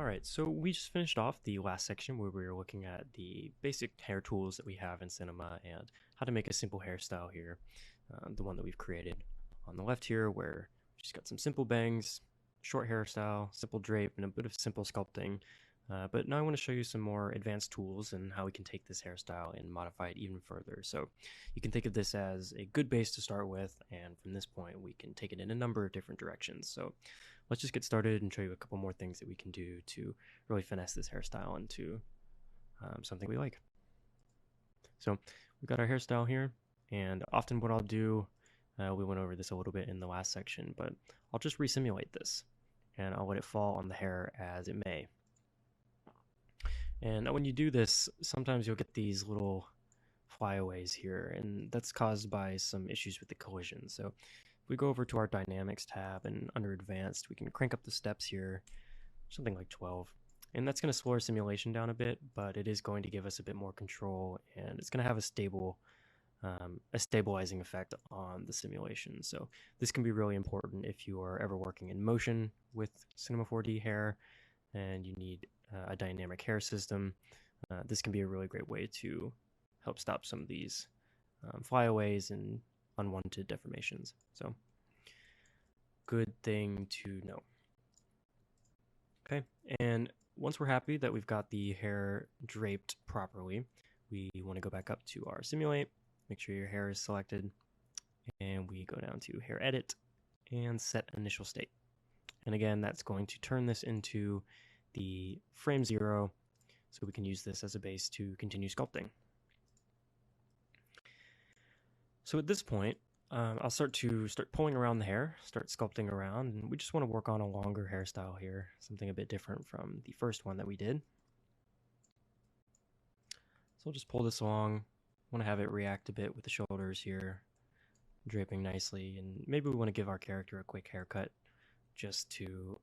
Alright, so we just finished off the last section where we were looking at the basic hair tools that we have in Cinema and how to make a simple hairstyle here. The one that we've created on the left here, where we just got some simple bangs, short hairstyle, simple drape, and a bit of simple sculpting. But now I want to show you some more advanced tools and how we can take this hairstyle and modify it even further. So you can think of this as a good base to start with, and from this point we can take it in a number of different directions. So let's just get started and show you a couple more things that we can do to really finesse this hairstyle into something we like. So we've got our hairstyle here, and often what I'll do, we went over this a little bit in the last section, but I'll just resimulate this and I'll let it fall on the hair as it may. And when you do this, sometimes you'll get these little flyaways here, and that's caused by some issues with the collision. So if we go over to our Dynamics tab and under Advanced, we can crank up the steps here, something like 12. And that's going to slow our simulation down a bit, but it is going to give us a bit more control, and it's going to have a stabilizing effect on the simulation. So this can be really important if you are ever working in motion with Cinema 4D hair and you need a dynamic hair system. This can be a really great way to help stop some of these flyaways and unwanted deformations. So good thing to know. Okay, and once we're happy that we've got the hair draped properly, we want to go back up to our simulate, make sure your hair is selected, and we go down to hair edit and set initial state. And again, that's going to turn this into the frame 0, so we can use this as a base to continue sculpting. So at this point, I'll start pulling around the hair, start sculpting around, and we just want to work on a longer hairstyle here, something a bit different from the first one that we did. So I'll just pull this along. I want to have it react a bit with the shoulders here, draping nicely, and maybe we want to give our character a quick haircut just to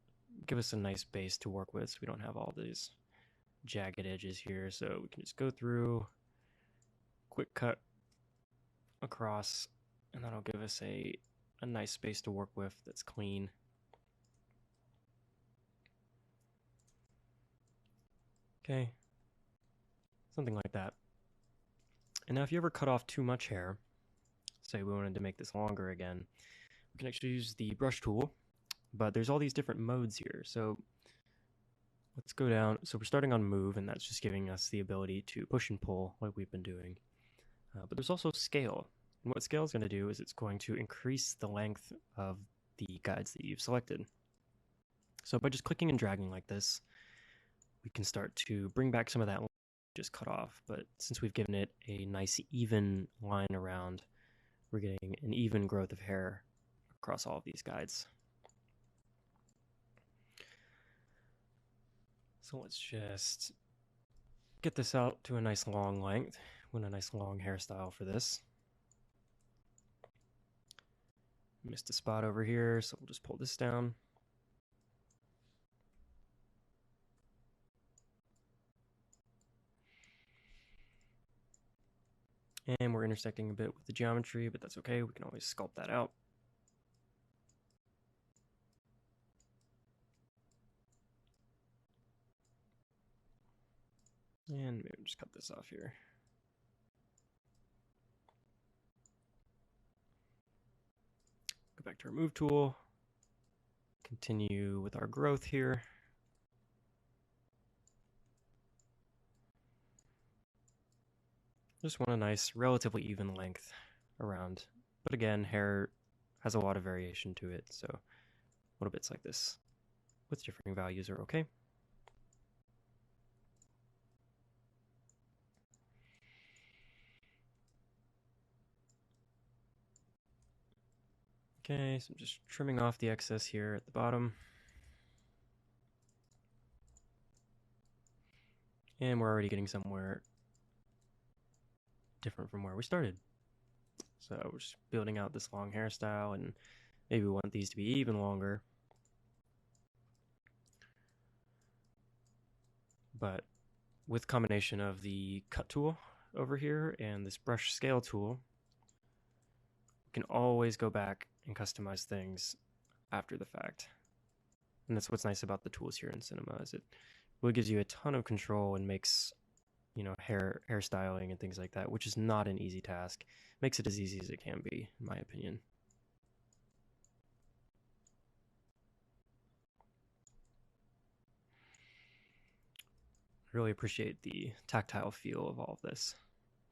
give us a nice base to work with so we don't have all these jagged edges here. So we can just go through, quick cut across, and that'll give us a nice space to work with that's clean. Okay, something like that. And now if you ever cut off too much hair, say we wanted to make this longer again, we can actually use the brush tool, but there's all these different modes here. So let's go down. So we're starting on move, and that's just giving us the ability to push and pull like we've been doing. But there's also scale. And what scale is going to do is it's going to increase the length of the guides that you've selected. So by just clicking and dragging like this, we can start to bring back some of that just cut off. But since we've given it a nice even line around, we're getting an even growth of hair across all of these guides. So let's just get this out to a nice long length. We want a nice long hairstyle for this. Missed a spot over here, so we'll just pull this down. And we're intersecting a bit with the geometry, but that's okay. We can always sculpt that out. And maybe just cut this off here. Go back to our move tool. Continue with our growth here. Just want a nice, relatively even length around. But again, hair has a lot of variation to it, so little bits like this with differing values are okay. Okay, so I'm just trimming off the excess here at the bottom. And we're already getting somewhere different from where we started. So we're just building out this long hairstyle, and maybe we want these to be even longer. But with combination of the cut tool over here and this brush scale tool, we can always go back and customize things after the fact. And that's what's nice about the tools here in Cinema, is it really gives you a ton of control and makes, hairstyling and things like that, which is not an easy task. Makes it as easy as it can be, in my opinion. I really appreciate the tactile feel of all of this.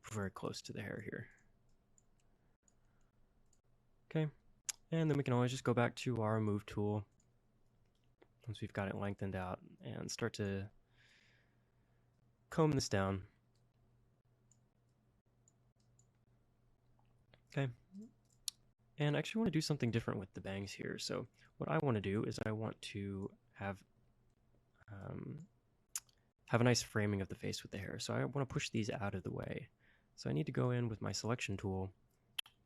We're very close to the hair here. Okay, and then we can always just go back to our move tool once we've got it lengthened out and start to comb this down. Okay, and I actually want to do something different with the bangs here. So what I want to do is I want to have a nice framing of the face with the hair. So I want to push these out of the way. So I need to go in with my selection tool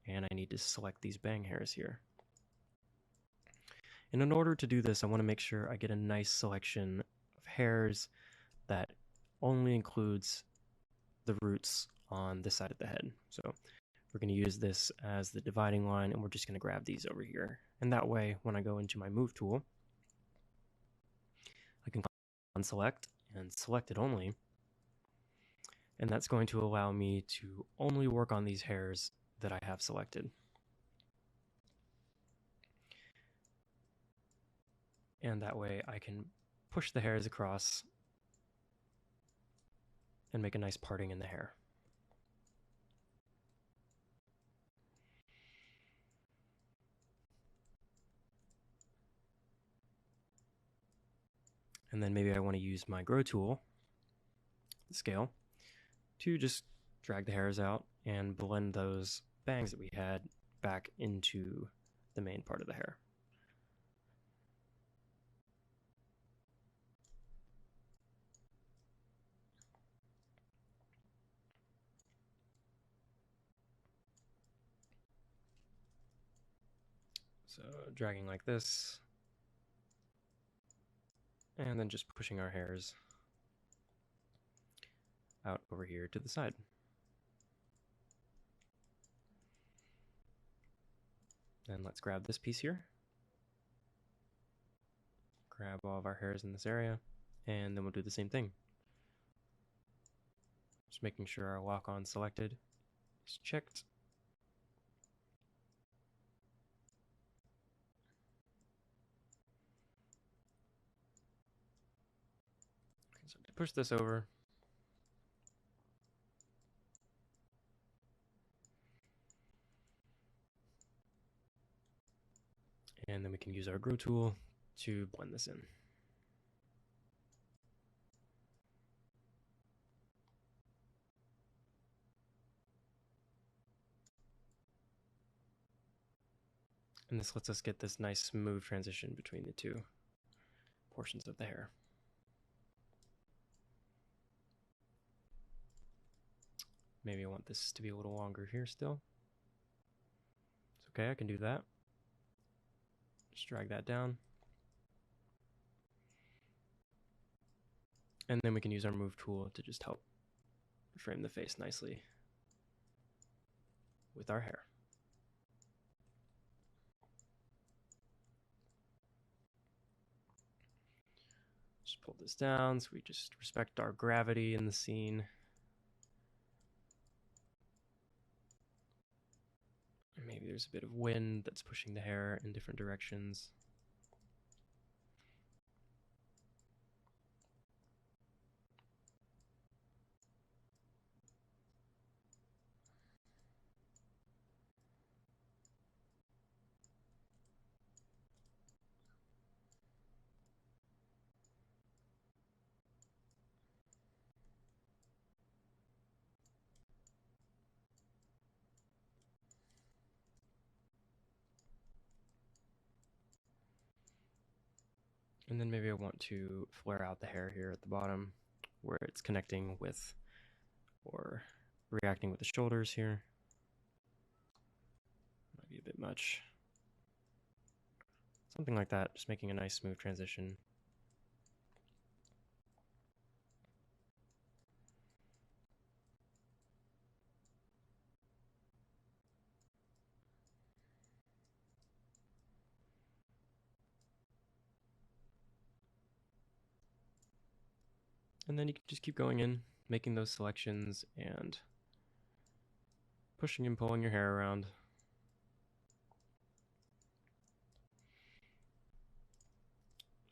and I need to select these bang hairs here. And in order to do this, I want to make sure I get a nice selection of hairs that only includes the roots on this side of the head. So we're going to use this as the dividing line, and we're just going to grab these over here. And that way, when I go into my move tool, I can unselect and select it only. And that's going to allow me to only work on these hairs that I have selected. And that way I can push the hairs across and make a nice parting in the hair. And then maybe I want to use my grow tool, the scale, to just drag the hairs out and blend those bangs that we had back into the main part of the hair. So dragging like this, and then just pushing our hairs out over here to the side. And let's grab this piece here. Grab all of our hairs in this area, and then we'll do the same thing. Just making sure our lock on selected is checked. So to push this over, and then we can use our grow tool to blend this in. And this lets us get this nice smooth transition between the two portions of the hair. Maybe I want this to be a little longer here still. It's okay, I can do that. Just drag that down. And then we can use our move tool to just help frame the face nicely with our hair. Just pull this down so we just respect our gravity in the scene. Maybe there's a bit of wind that's pushing the hair in different directions. And then maybe I want to flare out the hair here at the bottom where it's connecting with or reacting with the shoulders here. Might be a bit much. Something like that, just making a nice smooth transition. And then you can just keep going in, making those selections and pushing and pulling your hair around.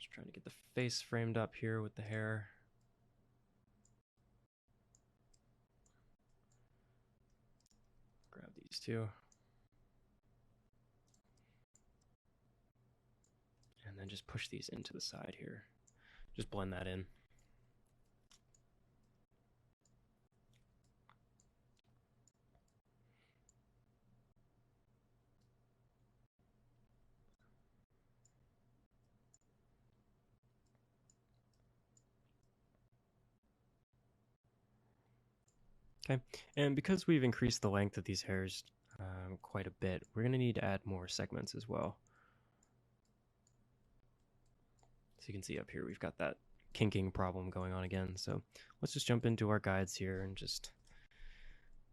Just trying to get the face framed up here with the hair. Grab these two. And then just push these into the side here. Just blend that in. Okay, and because we've increased the length of these hairs quite a bit, we're going to need to add more segments as well. So you can see up here we've got that kinking problem going on again. So let's just jump into our guides here and just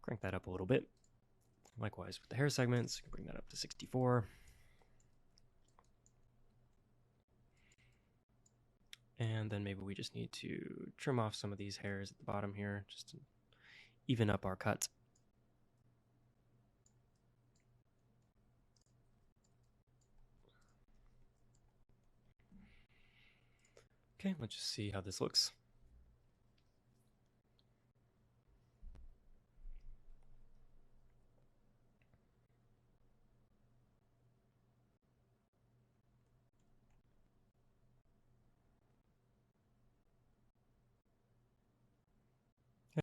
crank that up a little bit. Likewise with the hair segments, you can bring that up to 64. And then maybe we just need to trim off some of these hairs at the bottom here, just to even up our cut. Okay, let's just see how this looks.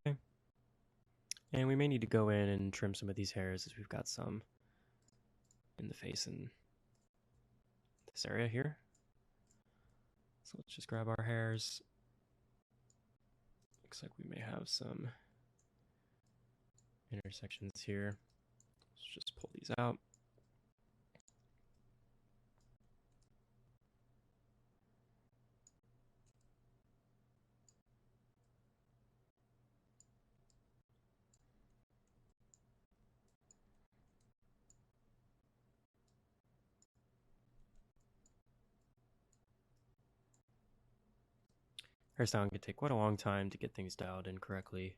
Okay. And we may need to go in and trim some of these hairs as we've got some in the face and this area here. So let's just grab our hairs. Looks like we may have some intersections here. Let's just pull these out. Hairstyling can take quite a long time to get things dialed in correctly.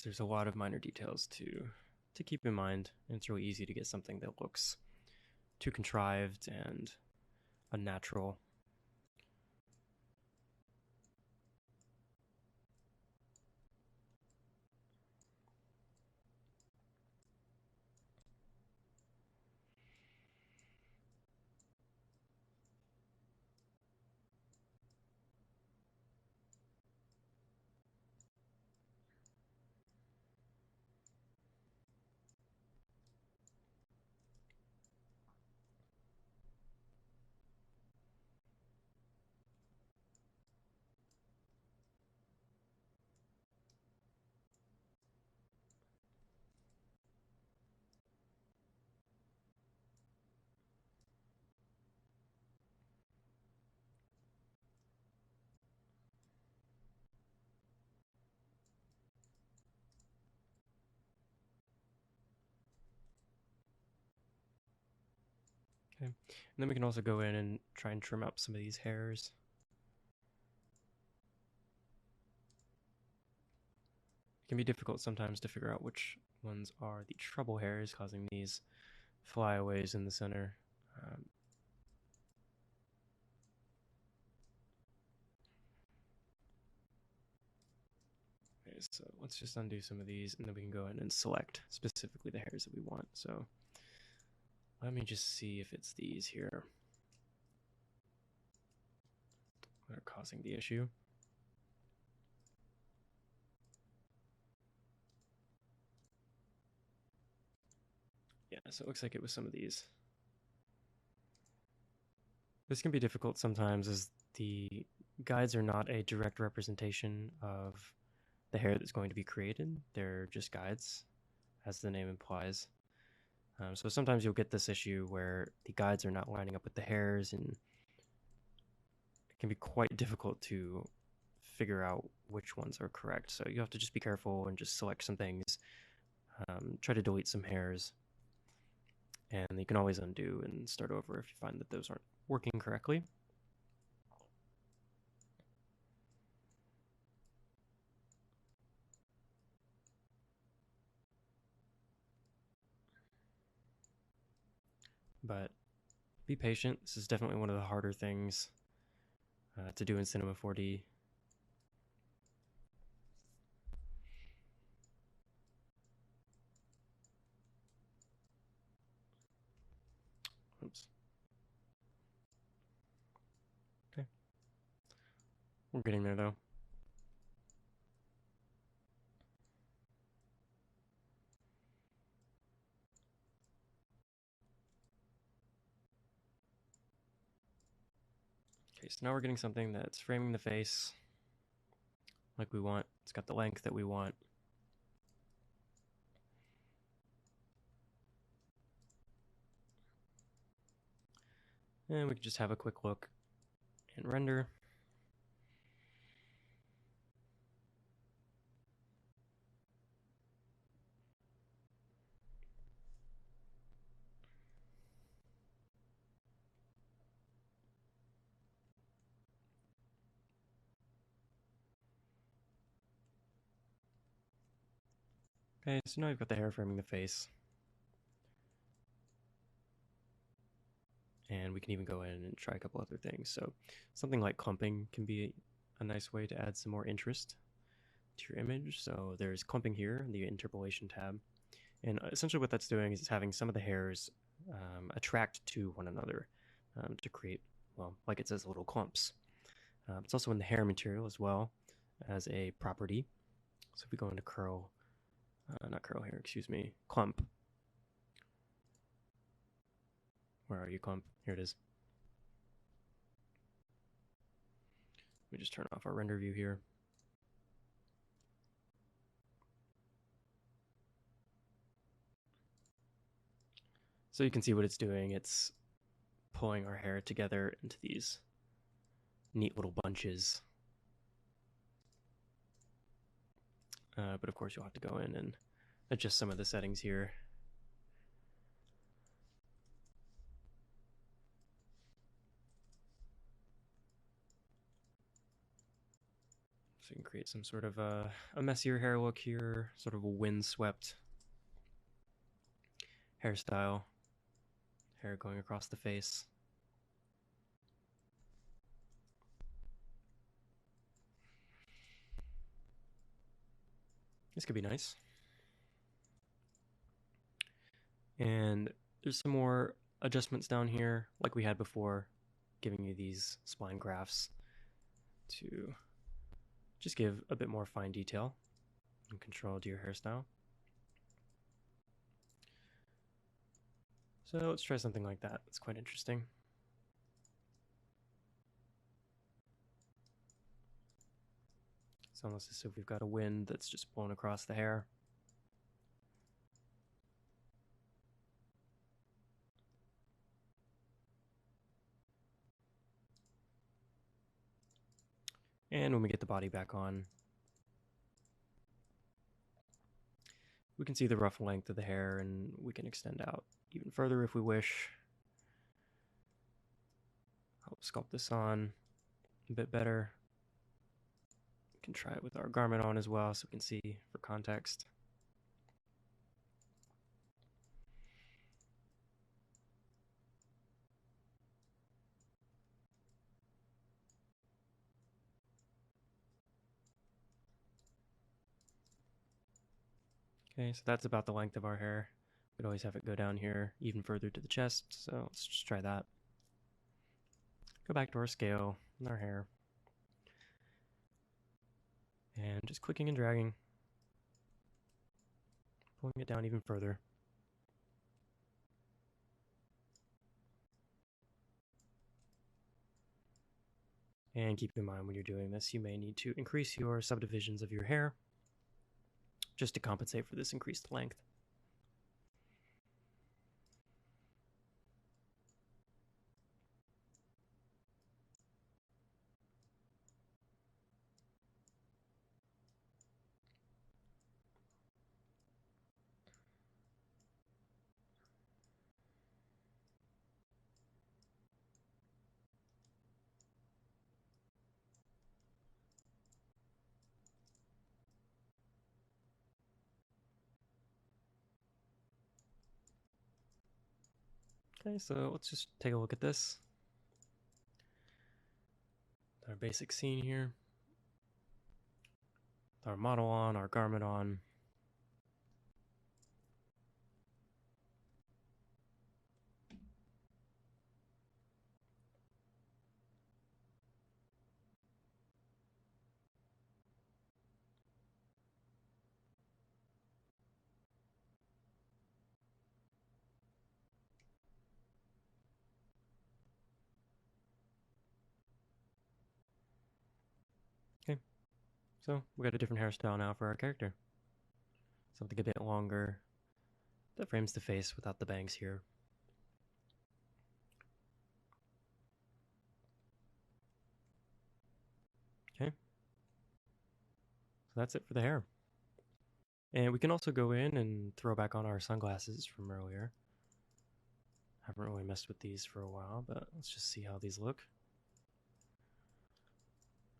There's a lot of minor details to keep in mind, and it's really easy to get something that looks too contrived and unnatural. Okay, and then we can also go in and try and trim up some of these hairs. It can be difficult sometimes to figure out which ones are the trouble hairs causing these flyaways in the center. Okay, so let's just undo some of these, and then we can go in and select specifically the hairs that we want. So let me just see if it's these here that are causing the issue. Yeah, so it looks like it was some of these. This can be difficult sometimes as the guides are not a direct representation of the hair that's going to be created. They're just guides, as the name implies. So sometimes you'll get this issue where the guides are not lining up with the hairs, and it can be quite difficult to figure out which ones are correct. So you have to just be careful and just select some things, try to delete some hairs, And you can always undo and start over if you find that those aren't working correctly. But be patient. This is definitely one of the harder things to do in Cinema 4D. Oops. Okay. We're getting there though. Okay, so now we're getting something that's framing the face like we want. It's got the length that we want. And we can just have a quick look and render. Okay, so now we've got the hair framing the face. And we can even go in and try a couple other things. So something like clumping can be a nice way to add some more interest to your image. So there's clumping here in the interpolation tab. And essentially what that's doing is it's having some of the hairs attract to one another to create, well, like it says, little clumps. It's also in the hair material as well as a property. So if we go into curl, not curl hair, excuse me, clump. Where are you, clump? Here it is. We just turn off our render view here. So you can see what it's doing. It's pulling our hair together into these neat little bunches. But of course you'll have to go in and adjust some of the settings here. So you can create some sort of a messier hair look here, sort of a windswept hairstyle, hair going across the face. This could be nice. And there's some more adjustments down here, like we had before, giving you these spline graphs to just give a bit more fine detail and control to your hairstyle. So let's try something like that. It's quite interesting. It's almost as if we've got a wind that's just blown across the hair. And when we get the body back on, we can see the rough length of the hair, and we can extend out even further if we wish. Help sculpt this on a bit better. We can try it with our garment on as well so we can see for context. Okay, so that's about the length of our hair. We'd always have it go down here even further to the chest, so let's just try that. Go back to our scale and our hair. And just clicking and dragging. Pulling it down even further. And keep in mind when you're doing this, you may need to increase your subdivisions of your hair just to compensate for this increased length. Okay, so let's just take a look at this. Our basic scene here. Our model on, our garment on. Okay, so we got a different hairstyle now for our character. Something a bit longer that frames the face without the bangs here. Okay, so that's it for the hair. And we can also go in and throw back on our sunglasses from earlier. Haven't really messed with these for a while, but let's just see how these look.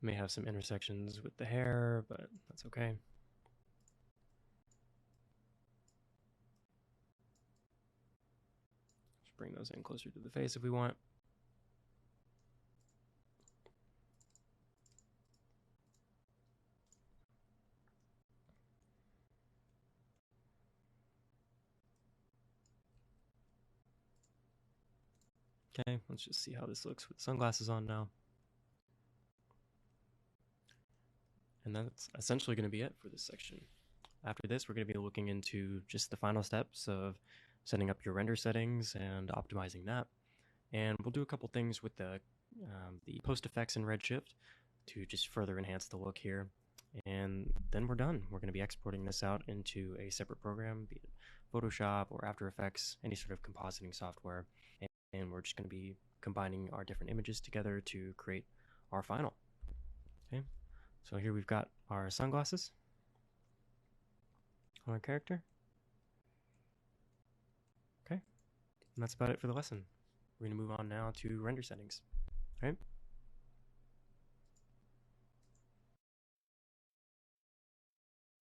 May have some intersections with the hair, but that's okay. Just bring those in closer to the face if we want. Okay, let's just see how this looks with sunglasses on now. And that's essentially going to be it for this section. After this, we're going to be looking into just the final steps of setting up your render settings and optimizing that. And we'll do a couple things with the post effects in Redshift to just further enhance the look here. And then we're done. We're going to be exporting this out into a separate program, be it Photoshop or After Effects, any sort of compositing software. And we're just going to be combining our different images together to create our final. Okay, so here we've got our sunglasses on our character. Okay, and that's about it for the lesson. We're going to move on now to render settings. All right.